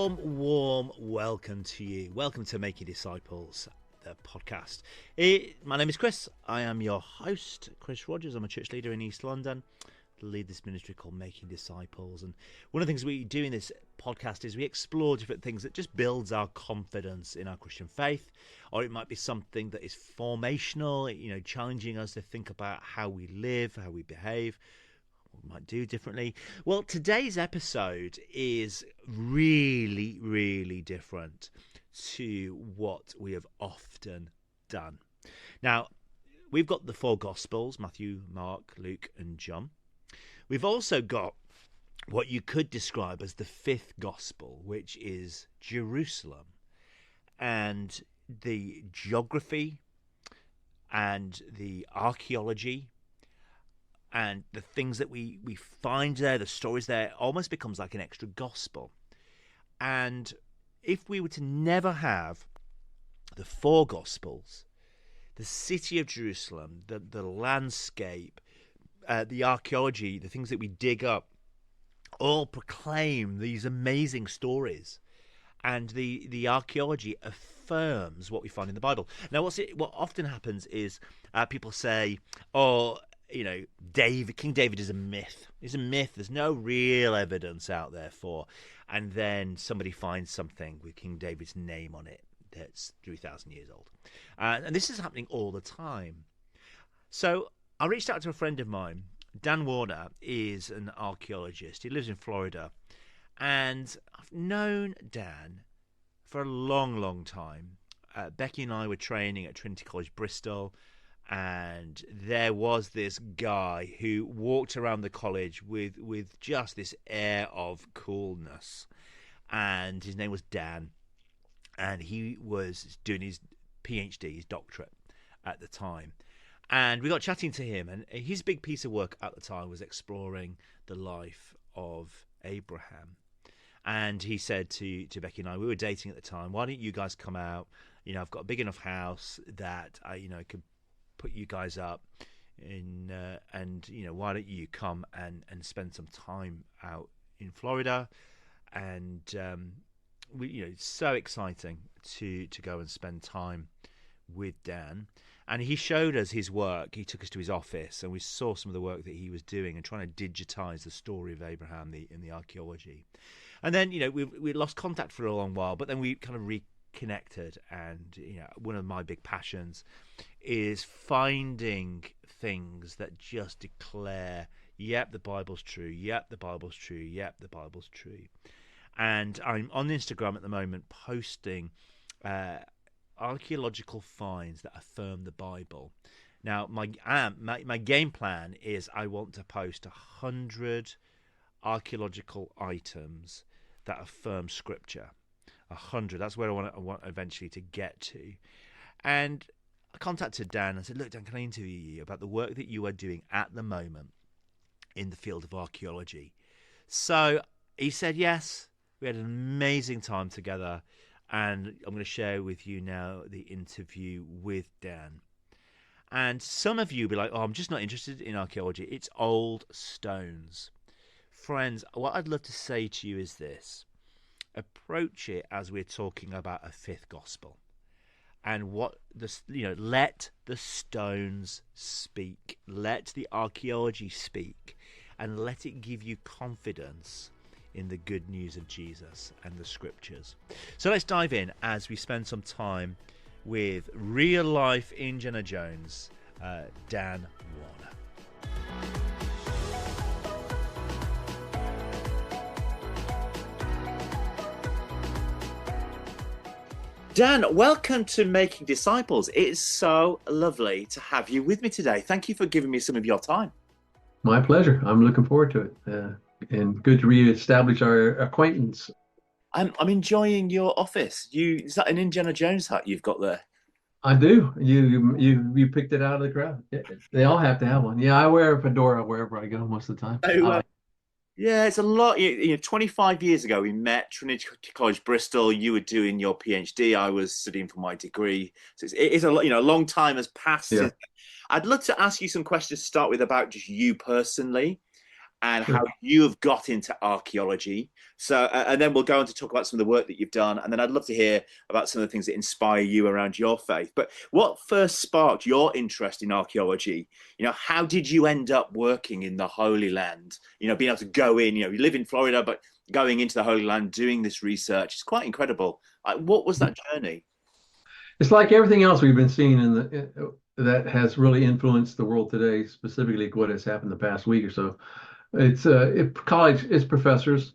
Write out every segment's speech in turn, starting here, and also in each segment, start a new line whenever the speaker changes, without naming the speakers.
Warm welcome to you. Welcome to Making Disciples, the podcast. My name is Chris. I am your host, Chris Rogers. I'm a church leader in East London. I lead this ministry called Making Disciples. And one of the things we do in this podcast is we explore different things that just builds our confidence in our Christian faith. Or it might be something that is formational, challenging us to think about how we live, how we behave, what we might do differently. Well, today's episode is really, really different to what we have often done. Now, we've got the four Gospels, Matthew, Mark, Luke, and John. We've also got what you could describe as the fifth Gospel, which is Jerusalem. And the geography and the archaeology and the things that we find there, the stories there, almost becomes like an extra gospel. And if we were to never have the four Gospels, the city of Jerusalem, the landscape, the archaeology, the things that we dig up, all proclaim these amazing stories. And the archaeology affirms what we find in the Bible. Now, what often happens is people say, King David is a myth. He's a myth. There's no real evidence out there for. And then somebody finds something with King David's name on it that's 3,000 years old. And this is happening all the time. So I reached out to a friend of mine. Dan Warner is an archaeologist. He lives in Florida. And I've known Dan for a long, long time. Becky and I were training at Trinity College, Bristol. And there was this guy who walked around the college with just this air of coolness. And his name was Dan. And he was doing his PhD, his doctorate at the time. And we got chatting to him. And his big piece of work at the time was exploring the life of Abraham. And he said to Becky and I, we were dating at the time, why don't you guys come out? I've got a big enough house that I could put you guys up in, and why don't you come and spend some time out in Florida? And it's so exciting to go and spend time with Dan. And he showed us his work. He took us to his office and we saw some of the work that he was doing and trying to digitize the story of Abraham in the archaeology. And then we lost contact for a long while, but then we kind of reconnected. And one of my big passions is finding things that just declare, yep, the Bible's true, yep, the Bible's true, yep, the Bible's true. And I'm on Instagram at the moment posting archaeological finds that affirm the Bible. Now, my game plan is I want to post 100 archaeological items that affirm Scripture. 100. That's where I want eventually to get to. And I contacted Dan and said, look, Dan, can I interview you about the work that you are doing at the moment in the field of archaeology? So he said yes. We had an amazing time together. And I'm going to share with you now the interview with Dan. And some of you will be like, oh, I'm just not interested in archaeology. It's old stones. Friends, what I'd love to say to you is this. Approach it as we're talking about a fifth gospel. And let the stones speak. Let the archaeology speak. And let it give you confidence in the good news of Jesus and the Scriptures. So let's dive in as we spend some time with real life Indiana Jones, Dan Warner. Dan, welcome to Making Disciples. It is so lovely to have you with me today. Thank you for giving me some of your time.
My pleasure. I'm looking forward to it. And good to reestablish our acquaintance.
I'm enjoying your office. Is that an Indiana Jones hat you've got there?
I do. You picked it out of the crowd. Yeah, they all have to have one. Yeah, I wear a fedora wherever I go most of the time.
Yeah, it's a lot. 25 years ago, we met Trinity College, Bristol. You were doing your PhD. I was studying for my degree. So it is a long time has passed.
Yeah.
I'd love to ask you some questions to start with about just you personally. and how
Sure.
you have got into archaeology. So, and then we'll go on to talk about some of the work that you've done. And then I'd love to hear about some of the things that inspire you around your faith. But what first sparked your interest in archaeology? How did you end up working in the Holy Land? Being able to go in, you live in Florida, but going into the Holy Land, doing this research, it's quite incredible. What was that journey?
It's like everything else we've been seeing that has really influenced the world today, specifically what has happened the past week or so. College, it's professors.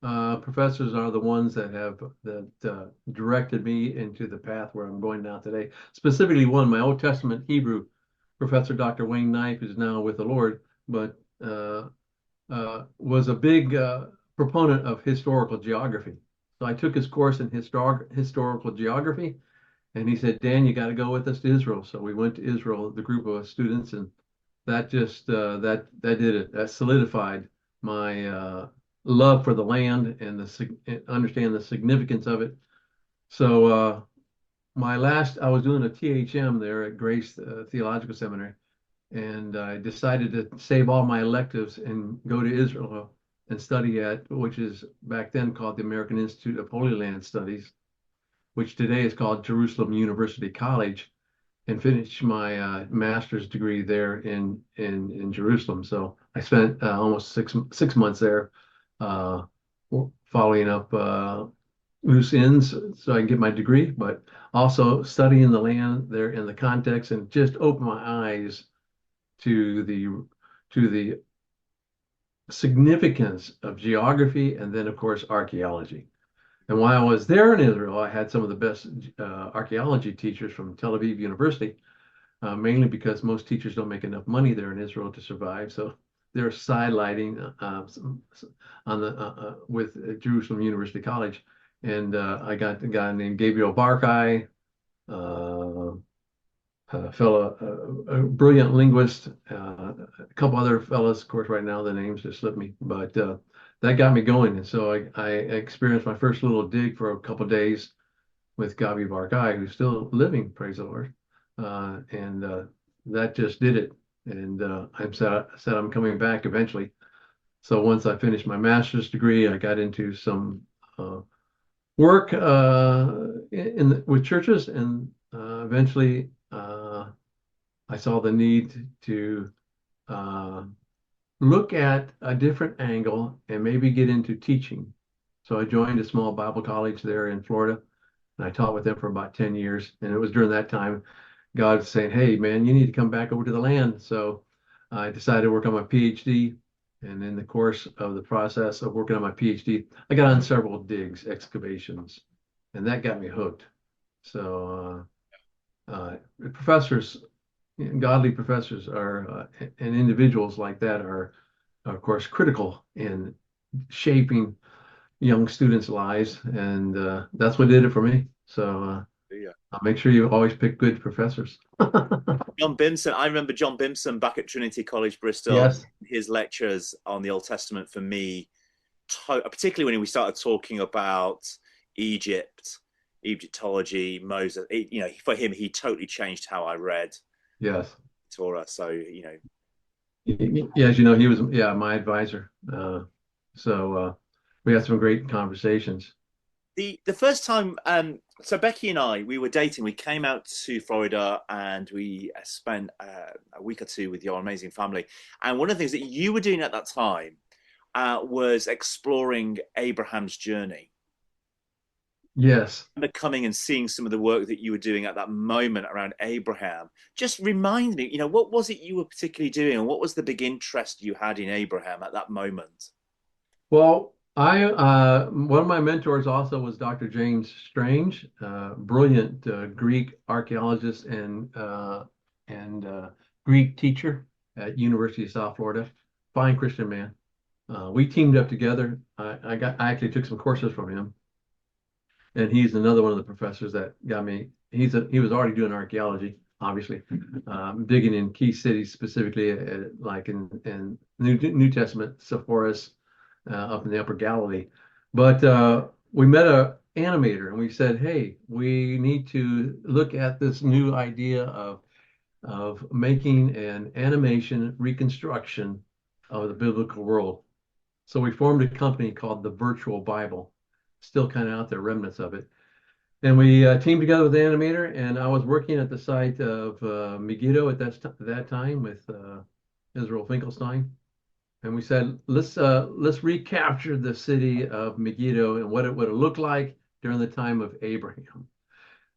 Professors are the ones that directed me into the path where I'm going now today. Specifically, one, my Old Testament Hebrew professor, Dr. Wayne Knipe, is now with the Lord, but was a big proponent of historical geography. So I took his course in historical geography, and he said, Dan, you got to go with us to Israel. So we went to Israel, the group of students, and that just that did it. That solidified my love for the land and understand the significance of it. So I was doing a THM there at Grace Theological Seminary, and I decided to save all my electives and go to Israel and study at, which is back then called the American Institute of Holy Land Studies, which today is called Jerusalem University College, and finish my master's degree there in Jerusalem. So I spent almost six months there, uh, following up loose ends so I can get my degree, but also studying the land there in the context, and just open my eyes to the significance of geography, and then of course archaeology. And while I was there in Israel, I had some of the best archaeology teachers from Tel Aviv University, mainly because most teachers don't make enough money there in Israel to survive. So they're sidelighting on the with Jerusalem University College, and I got a guy named Gabriel Barkai, uh, a fellow, a brilliant linguist, a couple other fellows. Of course, right now the names just slip me, but that got me going. And so I experienced my first little dig for a couple of days with Gabi Barkai, who's still living, praise the Lord. And that just did it. And said I'm coming back eventually. So once I finished my master's degree, I got into some work with churches, and eventually I saw the need to uh, look at a different angle and maybe get into teaching. So I joined a small Bible college there in Florida, and I taught with them for about 10 years. And it was during that time God was saying, hey, man, you need to come back over to the land. So I decided to work on my PhD. And in the course of the process of working on my PhD, I got on several digs, excavations, and that got me hooked. So professors, godly professors and individuals like that are, of course, critical in shaping young students' lives. And that's what did it for me. So
Yeah.
make sure you always pick good professors.
John Bimson. I remember John Bimson back at Trinity College, Bristol.
Yes.
His lectures on the Old Testament for me, particularly when we started talking about Egypt, Egyptology, Moses. For him, he totally changed how I read
Yes.
Torah. So
Yeah, as you know, he was, yeah, my advisor. So we had some great conversations.
the first time, so Becky and I, we were dating. We came out to Florida and we spent a week or two with your amazing family. And one of the things that you were doing at that time was exploring Abraham's journey.
Yes.
And coming and seeing some of the work that you were doing at that moment around Abraham. Just remind me, what was it you were particularly doing, and what was the big interest you had in Abraham at that moment?
Well, I one of my mentors also was Dr. James Strange, brilliant Greek archaeologist and Greek teacher at University of South Florida. Fine Christian man. We teamed up together. I actually took some courses from him, and he's another one of the professors that got me. He was already doing archaeology, obviously, digging in key cities specifically, like in New Testament, Sepphoris, up in the Upper Galilee. But we met a animator, and we said, hey, we need to look at this new idea of making an animation reconstruction of the biblical world. So we formed a company called the Virtual Bible, still kind of out there, remnants of it. And we teamed together with the animator, and I was working at the site of Megiddo at that time with Israel Finkelstein. And we said, let's recapture the city of Megiddo and what it would have looked like during the time of Abraham.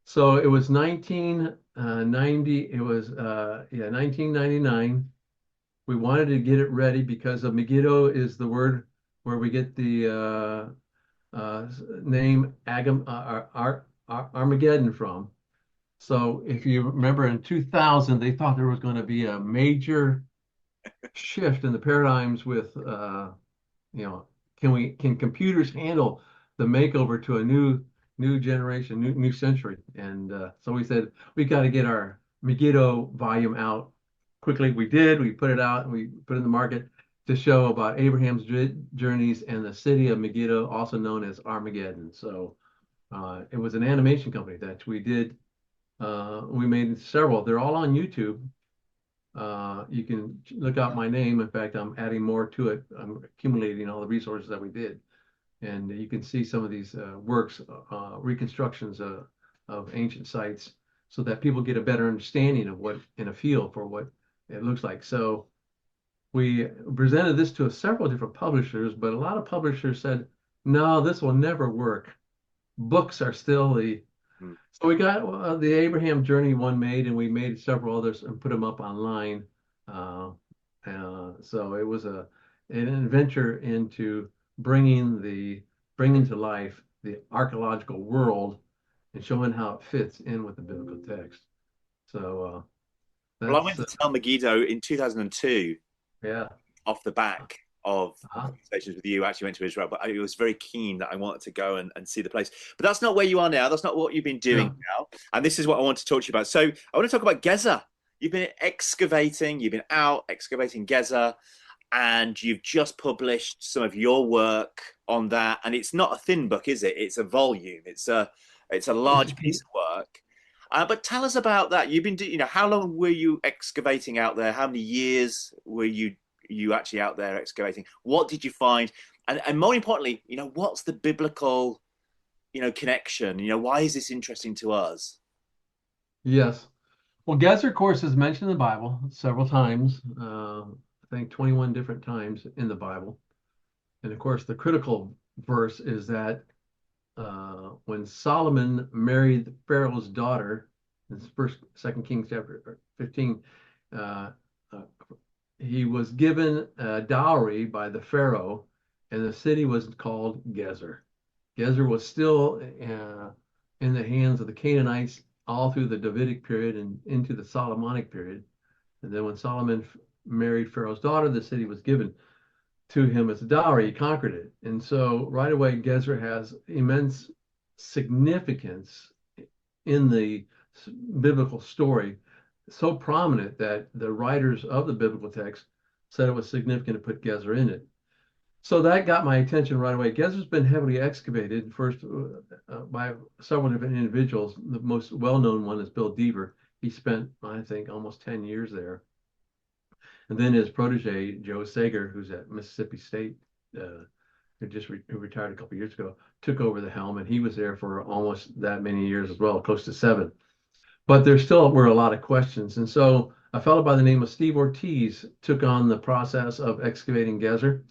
So it was 1990. It was 1999. We wanted to get it ready because of Megiddo is the word where we get the name Armageddon from. So if you remember in 2000, they thought there was going to be a major shift in the paradigms with can computers handle the makeover to a new generation, new century? And so we said we got to get our Megiddo volume out quickly. We did. We put it out and we put it in the market to show about Abraham's journeys and the city of Megiddo, also known as Armageddon. So it was an animation company that we did. We made several. They're all on YouTube. You can look out my name. In fact, I'm adding more to it. I'm accumulating all the resources that we did. And you can see some of these works, reconstructions of ancient sites so that people get a better understanding of what and a feel for what it looks like. So we presented this to several different publishers, but a lot of publishers said, no, this will never work. Books are still the So we got the Abraham Journey one made, and we made several others and put them up online. So it was an adventure into bringing to life the archaeological world and showing how it fits in with the biblical text. So
Well, I went
that's
to Tel Megiddo in 2002
yeah.
off the back of
Uh-huh.
conversations with you. I actually went to Israel, but I was very keen that I wanted to go and see the place. But that's not where you are now. That's not what you've been doing
Yeah.
now. And this is what I want to talk to you about. So I want to talk about Gezer. You've been excavating, you've been out excavating Gezer, and you've just published some of your work on that. And it's not a thin book, is it? It's a volume. It's a large piece of work. But tell us about that. You've been, how long were you excavating out there? How many years were you actually out there excavating? What did you find? And more importantly, what's the biblical, connection? Why is this interesting to us?
Yes. Well, Gezer, of course, is mentioned in the Bible several times. I think 21 different times in the Bible. And of course, the critical verse is that when Solomon married Pharaoh's daughter, in Second Kings chapter 15, uh, uh, he was given a dowry by the Pharaoh, and the city was called Gezer. Gezer was still in the hands of the Canaanites all through the Davidic period and into the Solomonic period. And then when Solomon married Pharaoh's daughter, the city was given to him as a dowry. He conquered it. And so right away, Gezer has immense significance in the biblical story, so prominent that the writers of the biblical text said it was significant to put Gezer in it. So that got my attention right away. Gezer's been heavily excavated first by several different individuals. The most well-known one is Bill Deaver. He spent, I think, almost 10 years there. And then his protege, Joe Sager, who's at Mississippi State, who retired a couple of years ago, took over the helm, and he was there for almost that many years as well, close to 7. But there still were a lot of questions. And so a fellow by the name of Steve Ortiz took on the process of excavating Gezer.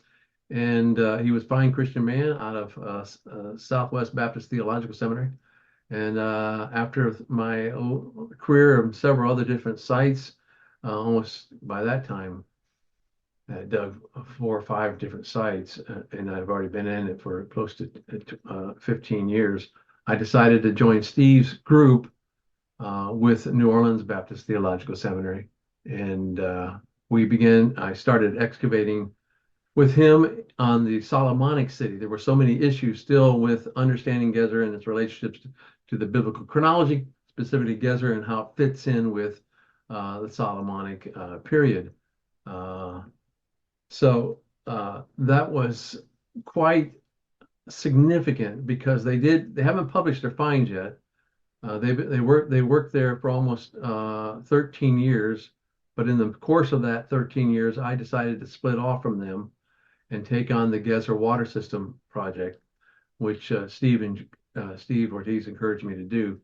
And he was a fine Christian man out of Southwest Baptist Theological Seminary. And after my career of several other different sites, almost by that time, I dug 4 or 5 different sites, and I've already been in it for close to 15 years. I decided to join Steve's group with New Orleans Baptist Theological Seminary. And I started excavating with him on the Solomonic city. There were so many issues still with understanding Gezer and its relationships to the biblical chronology, specifically Gezer and how it fits in with the Solomonic period. So that was quite significant because they haven't published their finds yet. They worked there for almost 13 years But in the course of that 13 years, I decided to split off from them and take on the Gezer water system project, which Steve Ortiz encouraged me to do,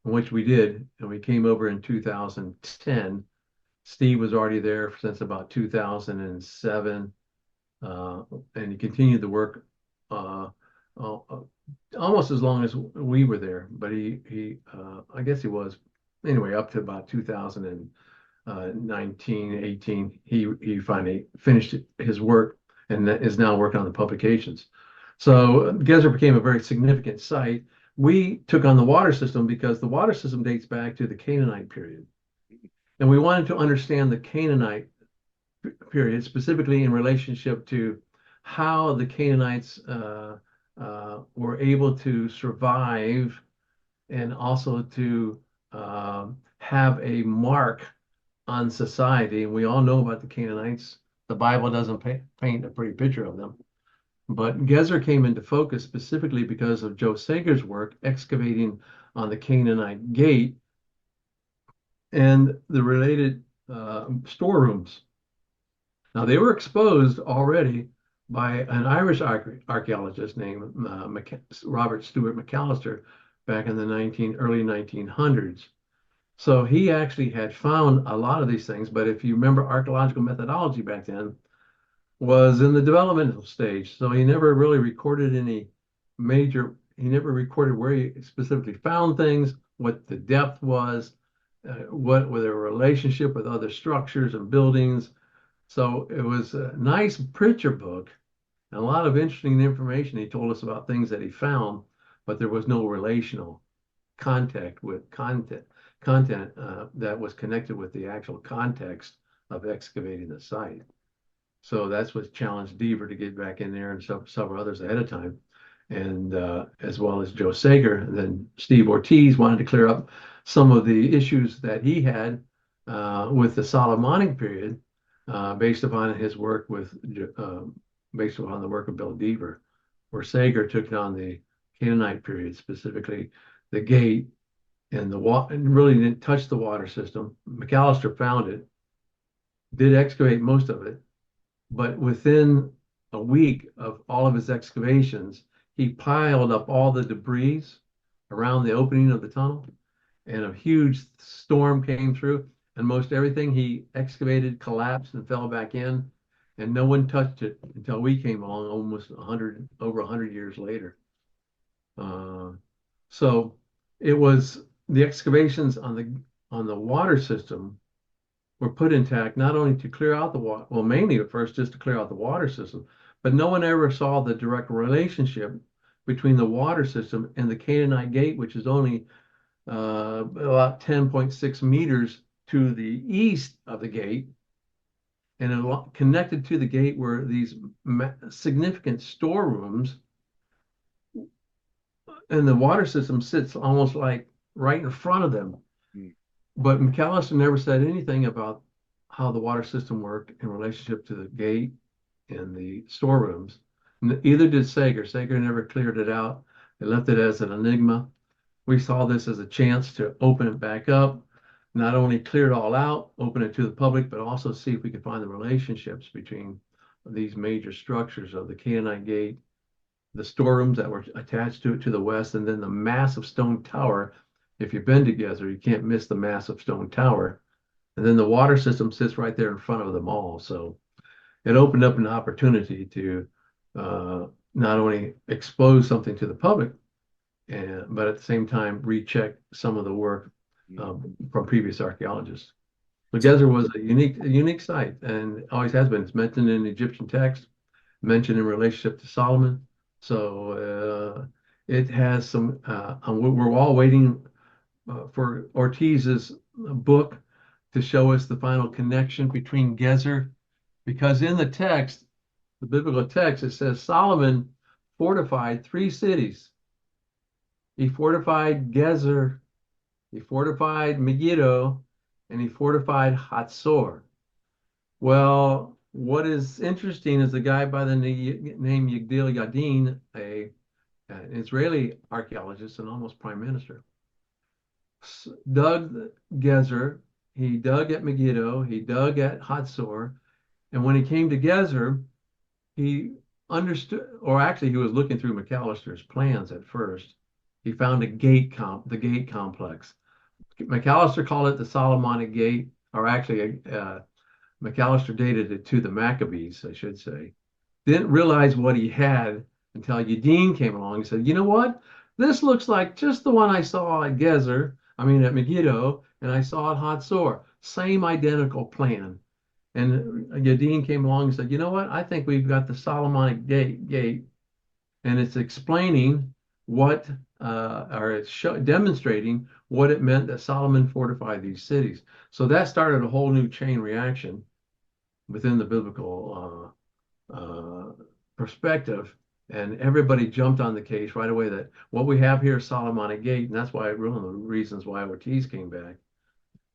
and which we did. And we came over in 2010. Steve was already there since about 2007, and he continued the work uh, almost as long as we were there. But I guess he was anyway up to about 2019, 18. He finally finished his work and is now working on the publications. So Gezer became a very significant site. We took on the water system because the water system dates back to the Canaanite period. And we wanted to understand the Canaanite period, specifically in relationship to how the Canaanites were able to survive and also to have a mark on society. And we all know about the Canaanites. The Bible doesn't paint a pretty picture of them. But Gezer came into focus specifically because of Joe Sager's work excavating on the Canaanite gate and the related storerooms. Now, they were exposed already by an Irish archaeologist named Robert Stewart McAllister back in the early 1900s. So he actually had found a lot of these things, but if you remember, archaeological methodology back then was in the developmental stage. So he never really recorded he never recorded where he specifically found things, what the depth was, what their relationship with other structures and buildings. So it was a nice picture book and a lot of interesting information. He told us about things that he found, but there was no relational contact with content that was connected with the actual context of excavating the site. So that's what challenged Deaver to get back in there and several others ahead of time. And as well as Joe Sager. And then Steve Ortiz wanted to clear up some of the issues that he had with the Solomonic period based upon his work based upon the work of Bill Deaver, where Sager took on the Canaanite period, specifically the gate and the water, and really didn't touch the water system. McAllister found it, did excavate most of it, but within a week of all of his excavations, he piled up all the debris around the opening of the tunnel, and a huge storm came through, and most everything he excavated collapsed and fell back in, and no one touched it until we came along almost over 100 years later. So it was the excavations on the water system were put intact not only to clear out the water, well, mainly at first just to clear out the water system, but no one ever saw the direct relationship between the water system and the Canaanite gate, which is only about 10.6 meters to the east of the gate. And connected to the gate were these significant storerooms. And the water system sits almost like right in front of them. But McAllister never said anything about how the water system worked in relationship to the gate and the storerooms. Either did Sager. Sager never cleared it out. They left it as an enigma. We saw this as a chance to open it back up, not only clear it all out, open it to the public, but also see if we could find the relationships between these major structures of the Canaanite gate, the storerooms that were attached to it to the west, and then the massive stone tower. If you've been to Gezer, you can't miss the massive stone tower. And then the water system sits right there in front of them all. So it opened up an opportunity to not only expose something to the public, but at the same time recheck some of the work from previous archaeologists. So Gezer was a unique site, and always has been. It's mentioned in Egyptian text, mentioned in relationship to Solomon. So it has some. We're all waiting for Ortiz's book to show us the final connection between Gezer, because in the text, the biblical text, it says Solomon fortified 3 cities. He fortified Gezer, he fortified Megiddo, and he fortified Hatzor. Well, what is interesting is a guy by the name Yigdil Yadin, an Israeli archaeologist and almost prime minister, dug Gezer. he dug at Megiddo, he dug at Hatzor, and when he came to Gezer, he understood, or actually he was looking through McAllister's plans at first. He found the gate complex. McAllister called it the Solomonic Gate, or actually McAllister dated it to the Maccabees, I should say. Didn't realize what he had until Yadin came along and said, you know what? This looks like just the one I saw at at Megiddo, and I saw at Hatzor. Same identical plan. And Yadin came along and said, you know what? I think we've got the Solomonic gate, and it's explaining what, or it's demonstrating what it meant that Solomon fortified these cities. So that started a whole new chain reaction within the biblical perspective. And everybody jumped on the case right away that what we have here is Solomonic Gate. And that's why one of the reasons why Ortiz came back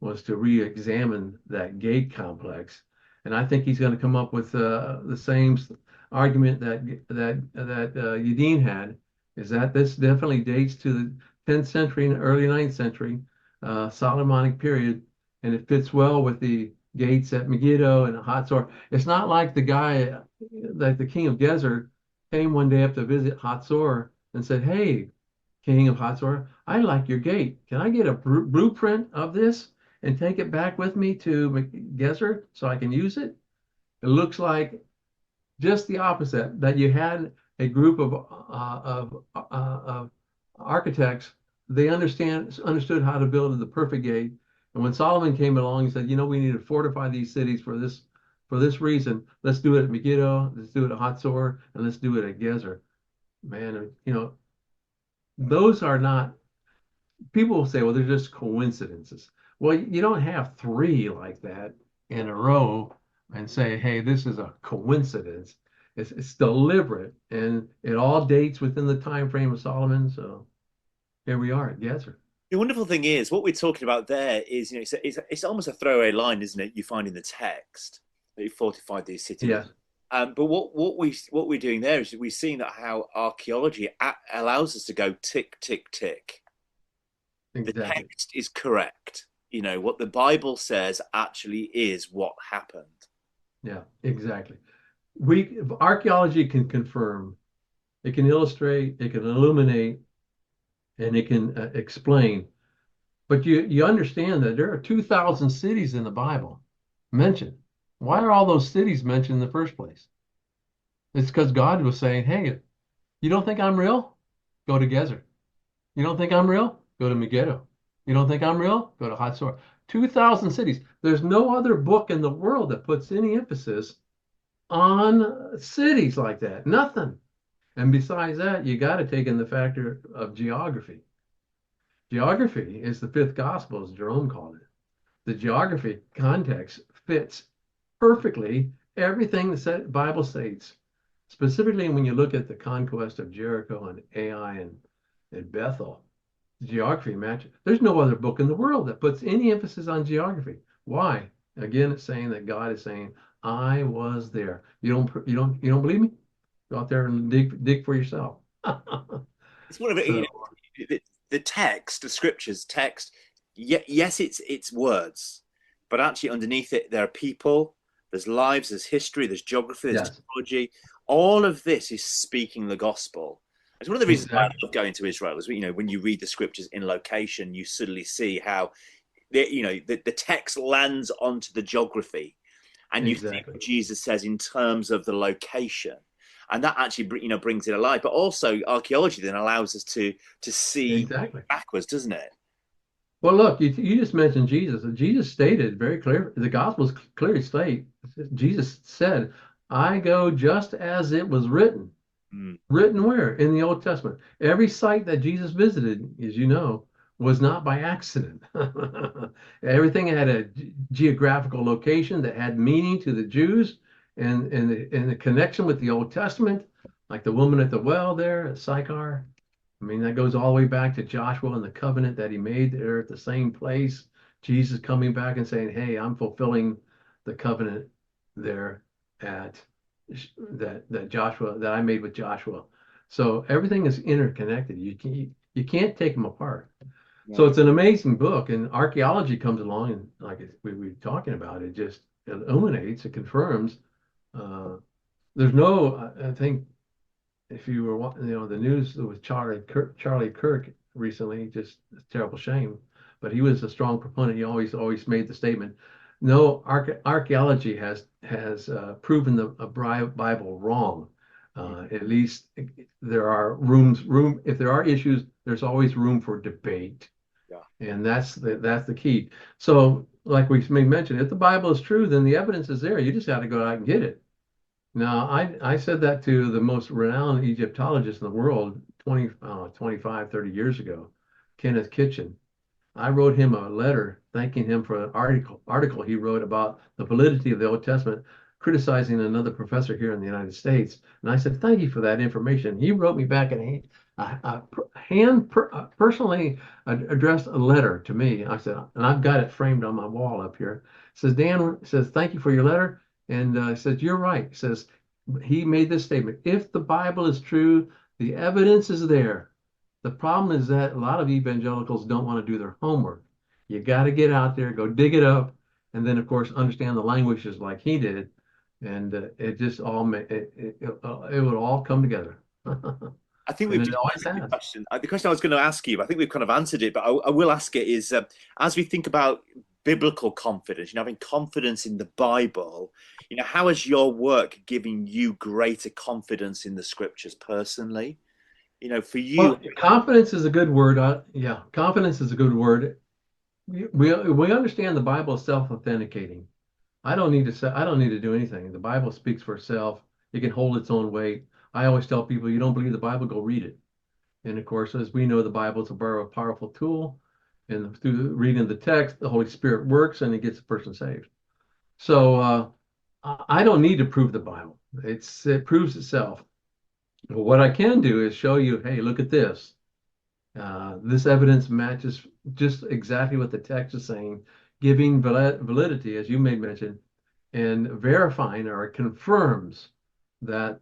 was to re-examine that gate complex. And I think he's going to come up with the same argument that Yadin had, is that this definitely dates to the 10th century and early 9th century Solomonic period, and it fits well with the gates at Megiddo and Hatzor. It's not like the king of Gezer came one day up to visit Hatzor and said, "Hey, king of Hatzor, I like your gate. Can I get a blueprint of this and take it back with me to Gezer so I can use it?" It looks like just the opposite, that you had a group of architects. They understood how to build the perfect gate. And when Solomon came along, he said, you know, we need to fortify these cities for this reason. Let's do it at Megiddo, let's do it at Hatzor, and let's do it at Gezer. Man, you know, those are not, people will say, well, they're just coincidences. Well, you don't have three like that in a row and say, hey, this is a coincidence. It's deliberate, and it all dates within the time frame of Solomon. So here we are at Gezer.
The wonderful thing is, what we're talking about there is, you know, it's almost a throwaway line, isn't it? You find in the text that he fortified these cities.
Yeah.
But what we're doing there is we're seeing that how archaeology allows us to go tick, tick, tick.
Exactly.
The text is correct. You know, what the Bible says actually is what happened.
Yeah, exactly. Archaeology can confirm, it can illustrate, it can illuminate, and it can explain. But you understand that there are 2,000 cities in the Bible mentioned. Why are all those cities mentioned in the first place? It's because God was saying, hey, you don't think I'm real? Go to Gezer. You don't think I'm real? Go to Megiddo. You don't think I'm real? Go to Hatzor. 2,000 cities. There's no other book in the world that puts any emphasis on cities like that. Nothing. And besides that, you got to take in the factor of geography. Geography is the fifth gospel, as Jerome called it. The geography context fits perfectly everything the Bible states. Specifically, when you look at the conquest of Jericho and Ai and Bethel, geography matches. There's no other book in the world that puts any emphasis on geography. Why? Again, it's saying that God is saying, I was there. You don't believe me? Go out there and dig for yourself.
It's one of it. So, you know, the text, the scriptures text. Yes, it's words, but actually underneath it there are people. There's lives. There's history. There's geography. There's technology. All of this is speaking the gospel. It's one of the reasons why I love going to Israel. Is, you know, when you read the scriptures in location, you suddenly see how the text lands onto the geography, and you see what Jesus says in terms of the location. And that actually, brings it alive. But also, archaeology then allows us to see backwards, doesn't it?
Well, look, you just mentioned Jesus. Jesus stated very clear. The Gospels clearly state. Jesus said, "I go just as it was written." Written where? In the Old Testament. Every site that Jesus visited, as you know, was not by accident. Everything had a geographical location that had meaning to the Jews. And the connection with the Old Testament, like the woman at the well there at Sychar, I mean, that goes all the way back to Joshua and the covenant that he made there at the same place. Jesus coming back and saying, hey, I'm fulfilling the covenant there that I made with Joshua. So everything is interconnected. You can't take them apart. So it's an amazing book, and archaeology comes along, and like we were talking about, it just illuminates, it confirms. Uh, there's no, I think, if you were, the news with Charlie Kirk recently, just a terrible shame, but he was a strong proponent. He always made the statement, no, archaeology has proven the Bible wrong. At least there are room. If there are issues, there's always room for debate.
Yeah.
And that's the key. So, like we mentioned, if the Bible is true, then the evidence is there. You just got to go out and get it. Now, I said that to the most renowned Egyptologist in the world 25, 30 years ago, Kenneth Kitchen. I wrote him a letter thanking him for an article he wrote about the validity of the Old Testament, criticizing another professor here in the United States. And I said, thank you for that information. He wrote me back and he personally addressed a letter to me. I said, and I've got it framed on my wall up here. It says, Dan, says, thank you for your letter. And says, you're right. He says, he made this statement, if the Bible is true, the evidence is there. The problem is that a lot of evangelicals don't want to do their homework. You got to get out there, go dig it up, and then, of course, understand the languages like he did. And it just all it would all come together.
I think
And
we've
it
just
always
answered the
has.
question. The question I was going to ask you, I think we've kind of answered it, but I will ask it is as we think about biblical confidence, having confidence in the Bible, how has your work given you greater confidence in the scriptures personally? For you,
Well, confidence is a good word. Yeah, confidence is a good word. We understand the Bible is self-authenticating. I don't need to do anything. The Bible speaks for itself. It can hold its own weight. I always tell people, you don't believe the Bible, go read it. And of course, as we know, the Bible is a very powerful tool. And through reading the text, the Holy Spirit works and it gets the person saved. So I don't need to prove the Bible. It proves itself. But what I can do is show you, hey, look at this. This evidence matches just exactly what the text is saying, giving validity, as you may mention, and verifying or it confirms that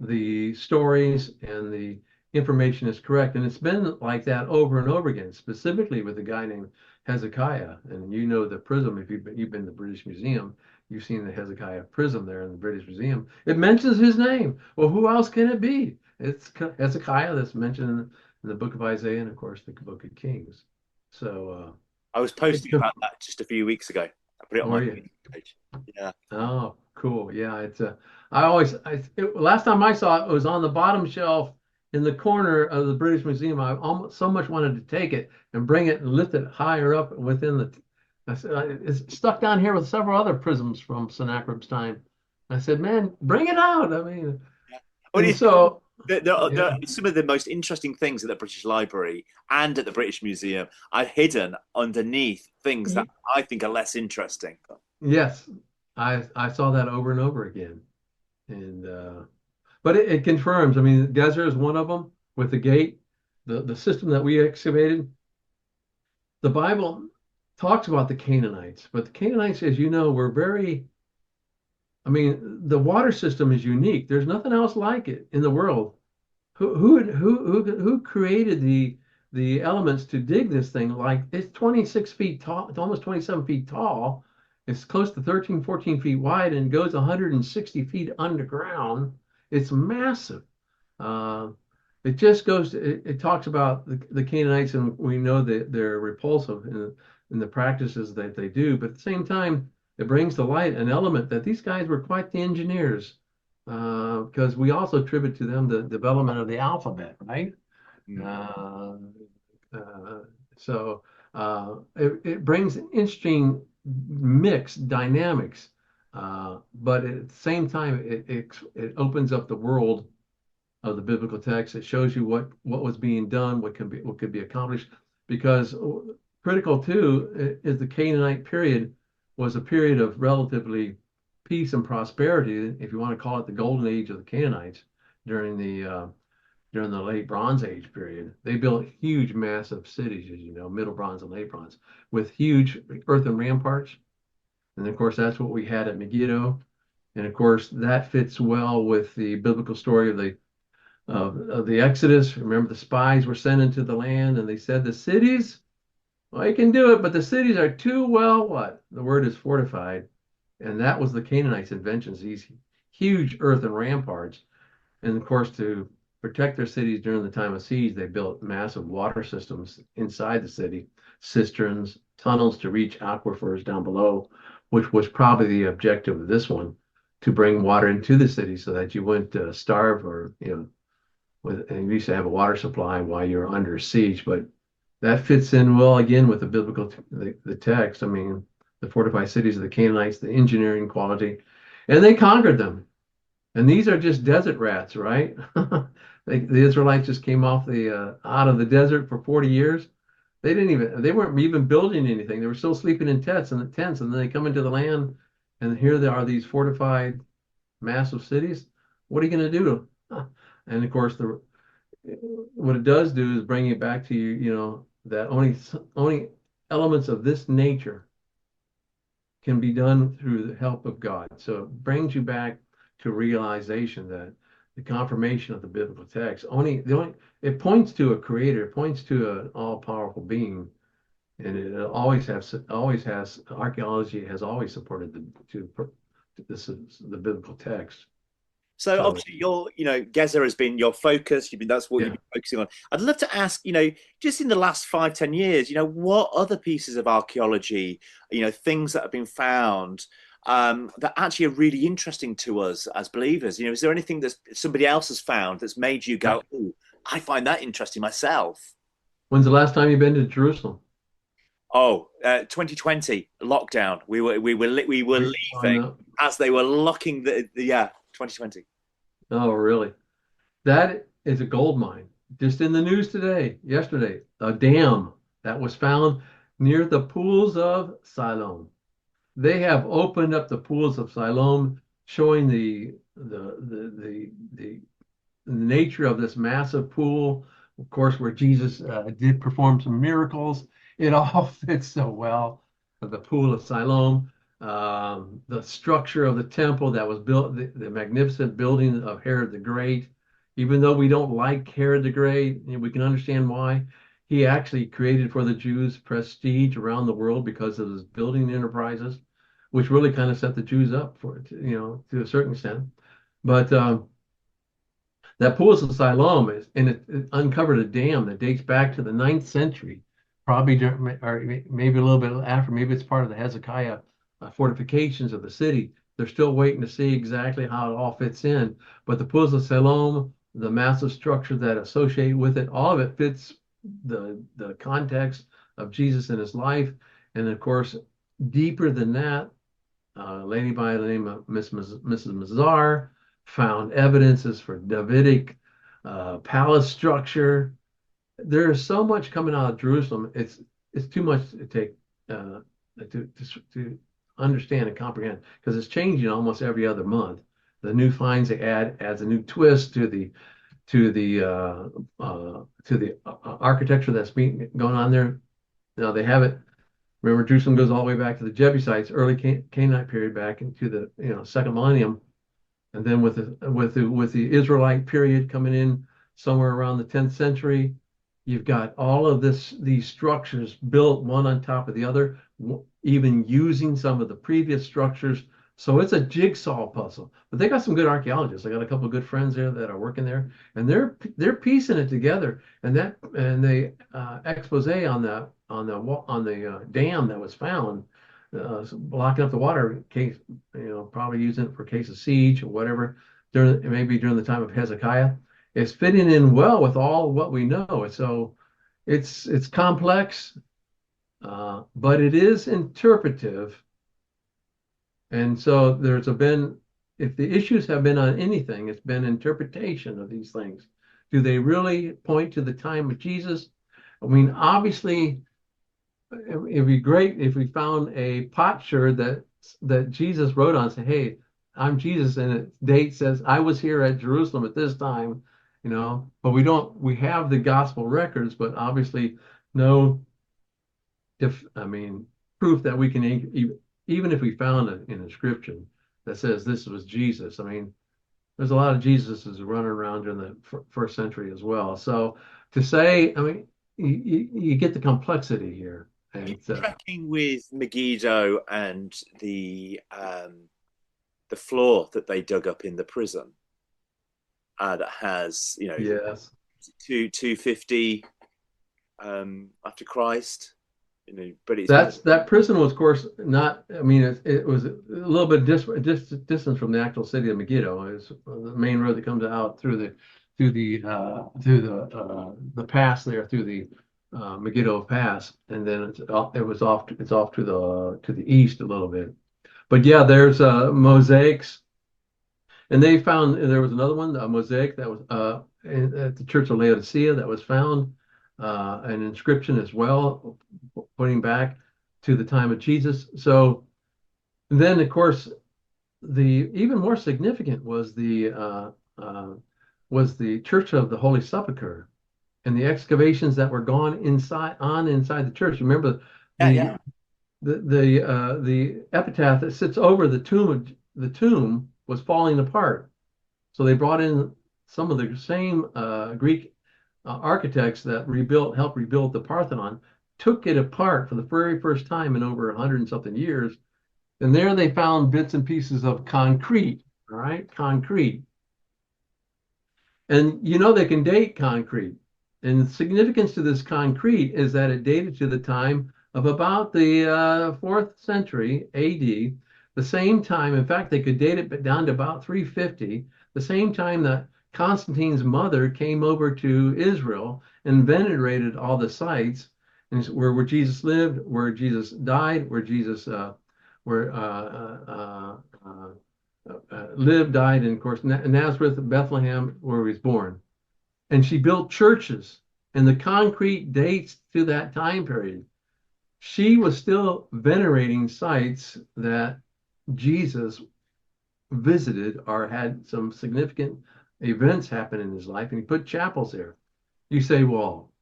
the stories and the information is correct. And it's been like that over and over again, specifically with a guy named Hezekiah. And you know the prism, if you've been to the British Museum, you've seen the Hezekiah prism there in the British Museum. It mentions his name. Well, who else can it be? It's Hezekiah that's mentioned in the book of Isaiah and, of course, the book of Kings. So
I was
it
posting
could,
about that just a few weeks ago. I put it on
or
my
you,
Facebook page. Yeah.
oh, cool. Yeah, last time I saw it, it was on the bottom shelf in the corner of the British Museum. I almost so much wanted to take it and bring it and lift it higher up within the. I said, it's stuck down here with several other prisms from Sennacherib's time. I said, man, bring it out. I mean,
What do
and
you think?
so
There
yeah,
are some of the most interesting things at the British Library and at the British Museum are hidden underneath things that I think are less interesting.
yes, I saw that over and over again, and but it confirms. I mean, Gezer is one of them with the gate, the system that we excavated. The Bible talks about the Canaanites, but the Canaanites, as you know, were very, I mean, the water system is unique. There's nothing else like it in the world. Who created the elements to dig this thing? Like it's 26 feet tall, it's almost 27 feet tall. It's close to 13, 14 feet wide and goes 160 feet underground. It's massive. Uh, it just goes, it talks about the Canaanites, and we know that they're repulsive in the practices that they do, but at the same time, it brings to light an element that these guys were quite the engineers, because we also attribute to them the development of the alphabet, right?
Mm.
Uh, uh, so it brings interesting mixed dynamics, but at the same time, it opens up the world of the biblical text. It shows you what was being done, what could be accomplished. Because critical too is the Canaanite period was a period of relatively peace and prosperity, if you want to call it the golden age of the Canaanites during the late Bronze Age period. They built huge, massive cities, as you know, Middle Bronze and Late Bronze, with huge earthen ramparts. And of course, that's what we had at Megiddo. And of course, that fits well with the biblical story of of the Exodus. Remember, the spies were sent into the land, and they said the cities, well, you can do it, but the cities are too well, what? The word is fortified. And that was the Canaanites' inventions, these huge earthen ramparts. And of course, to protect their cities during the time of siege, they built massive water systems inside the city, cisterns, tunnels to reach aquifers down below, which was probably the objective of this one, to bring water into the city so that you wouldn't starve or, and you used to have a water supply while you're under siege. But that fits in well again with the biblical, the text. I mean, the fortified cities of the Canaanites, the engineering quality, and they conquered them. And these are just desert rats, right? The Israelites just came off the out of the desert for 40 years. They weren't even building anything. They were still sleeping in tents, and then they come into the land, and here there are these fortified, massive cities. What are you going to do? And of course, what it does do is bring you back to that only elements of this nature can be done through the help of God. So it brings you back to realization that the confirmation of the biblical text it points to a creator, it points to an all-powerful being, and it always has archaeology has always supported the biblical text.
So
So
obviously Geza has been your focus. That's what
yeah.
you've been focusing on. I'd love to ask, just in the last 5-10 years, what other pieces of archaeology, things that have been found that actually are really interesting to us as believers. Is there anything that somebody else has found that's made you go, "Oh, I find that interesting myself"?
When's the last time you've been to Jerusalem?
Oh, 2020 lockdown. We were
Oh,
leaving
no.
as they were locking the 2020.
Oh, really? That is a gold mine. Just in the news yesterday, a dam that was found near the pools of Siloam. They have opened up the pools of Siloam, showing the nature of this massive pool, of course, where Jesus did perform some miracles. It all fits so well. The pool of Siloam, the structure of the temple that was built, the magnificent building of Herod the Great. Even though we don't like Herod the Great, we can understand why. He actually created for the Jews prestige around the world because of his building enterprises, which really kind of set the Jews up for it, to a certain extent. But that pool of Siloam it uncovered a dam that dates back to the 9th century, probably or maybe a little bit after. Maybe it's part of the Hezekiah fortifications of the city. They're still waiting to see exactly how it all fits in. But the pools of Siloam, the massive structure that associate with it, all of it fits the context of Jesus and his life. And of course, deeper than that, a lady by the name of Mrs. Mazar found evidences for Davidic palace structure. There is so much coming out of Jerusalem. It's too much to take to understand and comprehend, because it's changing almost every other month. The new finds they adds a new twist to the architecture that's going on there. Now they have it. Remember, Jerusalem goes all the way back to the Jebusites, early Canaanite period, back into the second millennium. And then with the Israelite period coming in somewhere around the 10th century, you've got all of these structures built one on top of the other, even using some of the previous structures. So it's a jigsaw puzzle. But they got some good archaeologists. I got a couple of good friends there that are working there, and they're piecing it together. And the expose on the dam that was found, blocking up the water in case, probably using it for case of siege or whatever, maybe during the time of Hezekiah, is fitting in well with all what we know. So it's complex, but it is interpretive. And so if the issues have been on anything, it's been interpretation of these things. Do they really point to the time of Jesus? I mean, obviously, it'd be great if we found a potsherd that Jesus wrote on, say, "Hey, I'm Jesus," and its date says, "I was here at Jerusalem at this time," But we don't. We have the gospel records, but obviously no. Proof that we can even if we found an inscription that says this was Jesus. I mean, there's a lot of Jesuses running around in the first century as well. So to say, I mean, you get the complexity here. And
Tracking with Megiddo and the floor that they dug up in the prison that has, you know,
yes,
250 after Christ, you know, but it's
that prison was, of course, not. I mean, it was a little bit distance from the actual city of Megiddo. It's the main road that comes out through the pass there, through the Megiddo Pass, and then it's off to the east a little bit. But yeah, there's mosaics, and they found there was another one, a mosaic that was at the Church of Laodicea that was found, an inscription as well, pointing back to the time of Jesus. So then, of course, the even more significant was the Church of the Holy Sepulchre and the excavations that were gone inside the church. Remember
yeah,
the
yeah.
the epitaph that sits over the tomb was falling apart. So they brought in some of the same Greek architects that helped rebuild the Parthenon, took it apart for the very first time in over 100 and something years. And there they found bits and pieces of concrete, all right, concrete. And you know they can date concrete. And the significance to this concrete is that it dated to the time of about the 4th century AD, the same time, in fact, they could date it down to about 350, the same time that Constantine's mother came over to Israel and venerated all the sites and where Jesus lived, where Jesus died, where Jesus where lived, died, and of course Nazareth, Bethlehem, where he was born. And she built churches, and the concrete dates to that time period. She was still venerating sites that Jesus visited or had some significant events happen in his life, and he put chapels there. You say, well,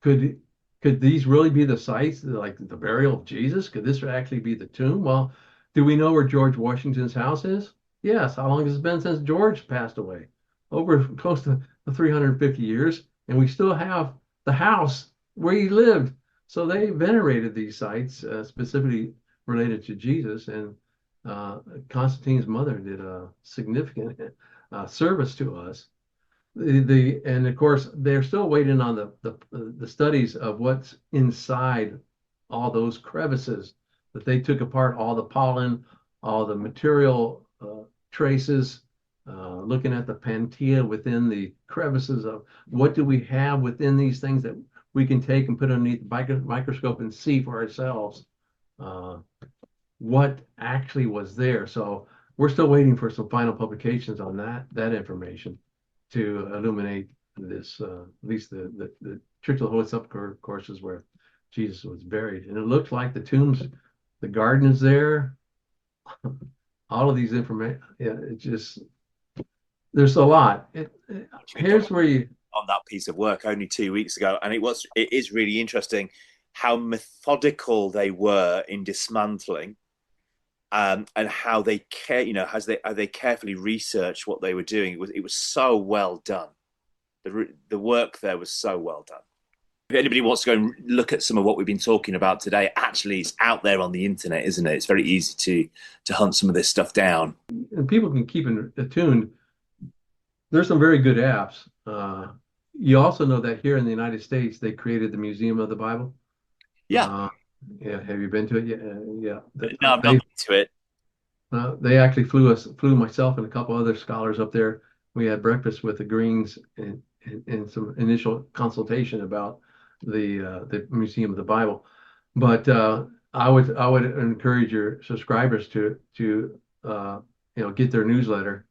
could these really be the sites, like the burial of Jesus? Could this actually be the tomb? Well, do we know where George Washington's house is? Yes. How long has it been since George passed away? Over close to 350 years, and we still have the house where he lived. So they venerated these sites, specifically related to Jesus, and Constantine's mother did a significant service to us. And of course they're still waiting on the studies of what's inside all those crevices that they took apart, all the pollen, all the material traces, looking at the pantia within the crevices of what do we have within these things that we can take and put underneath the microscope and see for ourselves what actually was there. So we're still waiting for some final publications on that information to illuminate this, at least the Church of the Holy Sepulchre, of course, is where Jesus was buried. And it looks like the tombs, the garden is there. All of these information, yeah, it just, there's a lot. Here's where you
on that piece of work only 2 weeks ago, and it is really interesting how methodical they were in dismantling, and how they care, you know, how they carefully researched what they were doing. It was so well done. The work there was so well done. If anybody wants to go and look at some of what we've been talking about today, actually it's out there on the internet, isn't it? It's very easy to hunt some of this stuff down.
And people can keep attuned. There's some very good apps. You also know that here in the United States, they created the Museum of the Bible.
Yeah.
Yeah. Have you been to it? Yeah.
No, I've not been to it.
They actually flew myself and a couple other scholars up there. We had breakfast with the Greens and some initial consultation about the Museum of the Bible. But I would encourage your subscribers to get their newsletter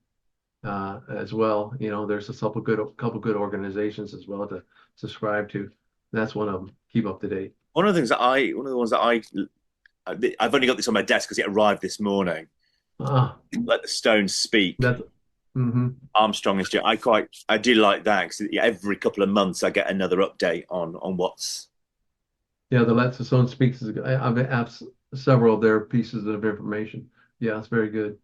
as well. You know, there's a couple good organizations as well to subscribe to. That's one of them. Keep up to date.
One of the ones that I've only got this on my desk because it arrived this morning. Let the Stones Speak. Armstrong is. I do like that because every couple of months I get another update on what's.
Yeah, the Let the Stones Speak. I've asked several of their pieces of information. Yeah, it's very good.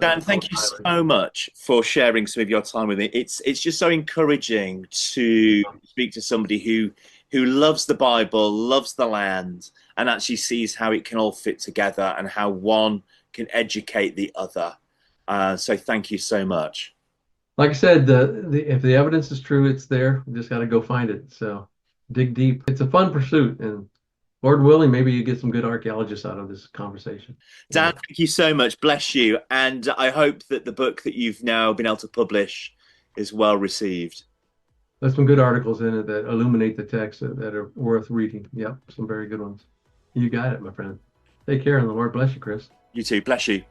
Dan,
I
thank
would
you
highly.
so much for sharing some of your time with me. It's just so encouraging to speak to somebody who loves the Bible, loves the land, and actually sees how it can all fit together and how one can educate the other. So thank you so much.
Like I said, if the evidence is true, it's there. We just got to go find it. So dig deep. It's a fun pursuit, and Lord willing, maybe you get some good archaeologists out of this conversation.
Dan,
Yeah.
thank you so much. Bless you. And I hope that the book that you've now been able to publish is well received.
There's some good articles in it that illuminate the text that are worth reading. Yep, some very good ones. You got it, my friend. Take care, and the Lord bless you, Chris.
You too. Bless you.